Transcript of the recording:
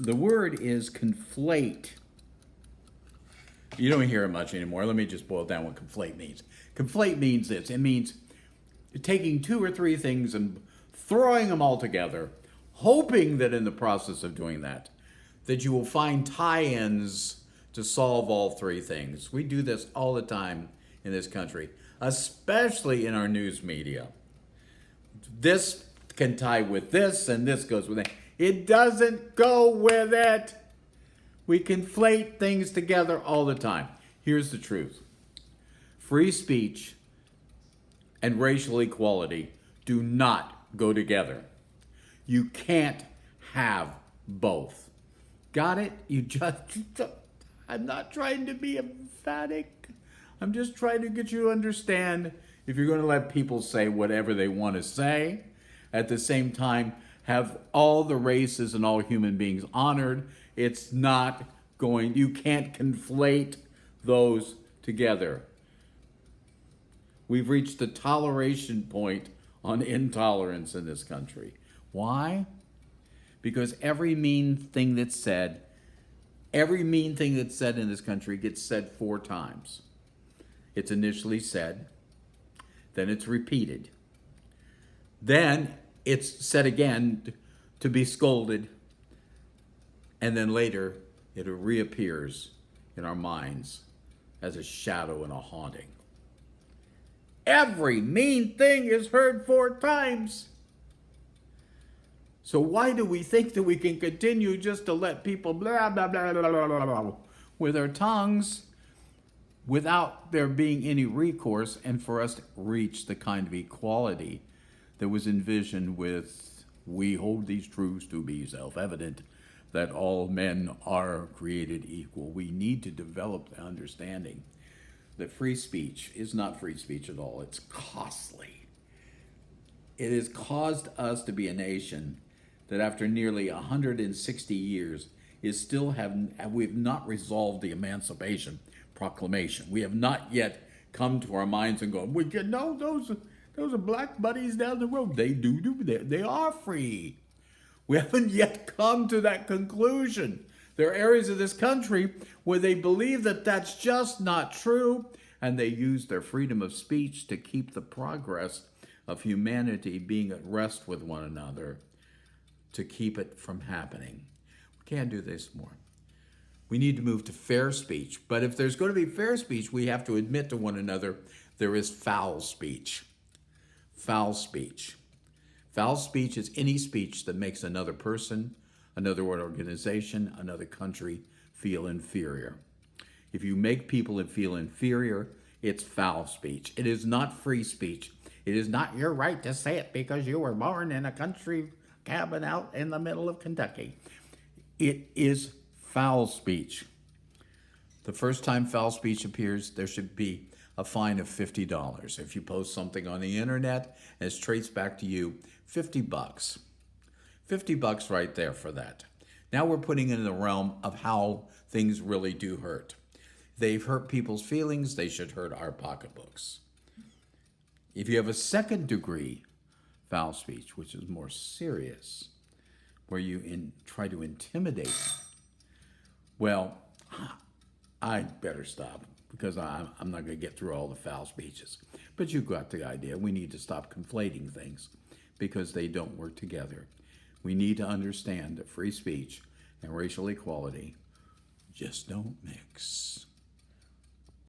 The word is conflate. You don't hear it much anymore. Let me just boil down what conflate means. Conflate means this. It means taking two or three things and throwing them all together, hoping that in the process of doing that, that you will find tie-ins to solve all three things. We do this all the time in this country, especially in our news media. This can tie with this, and this goes with that. It doesn't go with it. We conflate things together all the time. Here's the truth. Free speech and racial equality do not go together. You can't have both. Got it? I'm not trying to be emphatic. I'm just trying to get you to understand if you're going to let people say whatever they want to say, at the same time, have all the races and all human beings honored. It's not going, you can't conflate those together. We've reached the toleration point on intolerance in this country. Why? Because every mean thing that's said in this country gets said 4 times. It's initially said, then it's repeated, then it's said again to be scolded, and then later it reappears in our minds as a shadow and a haunting. Every mean thing is heard 4 times. So why do we think that we can continue just to let people blah, blah, blah, blah, blah, blah, blah, with their tongues without there being any recourse, and for us to reach the kind of equality that was envisioned with, we hold these truths to be self-evident, that all men are created equal. We need to develop the understanding that free speech is not free speech at all. It's costly. It has caused us to be a nation that after nearly 160 years we've not resolved the Emancipation Proclamation. We have not yet come to our minds and go, well, you know, those are black buddies down the road. They are free. We haven't yet come to that conclusion. There are areas of this country where they believe that that's just not true, and they use their freedom of speech to keep the progress of humanity being at rest with one another, to keep it from happening. We can't do this more. We need to move to fair speech. But if there's going to be fair speech, we have to admit to one another there is foul speech. Foul speech. Foul speech is any speech that makes another person, another organization, another country feel inferior. If you make people feel inferior, it's foul speech. It is not free speech. It is not your right to say it because you were born in a country cabin out in the middle of Kentucky. It is foul speech. The first time foul speech appears, there should be a fine of $50. If you post something on the internet and it's traced back to you, $50. $50 right there for that. Now we're putting it in the realm of how things really do hurt. They've hurt people's feelings, they should hurt our pocketbooks. If you have a second degree foul speech, which is more serious, where you try to intimidate, well, I better stop because I'm not going to get through all the foul speeches. But you got the idea. We need to stop conflating things because they don't work together. We need to understand that free speech and racial equality just don't mix.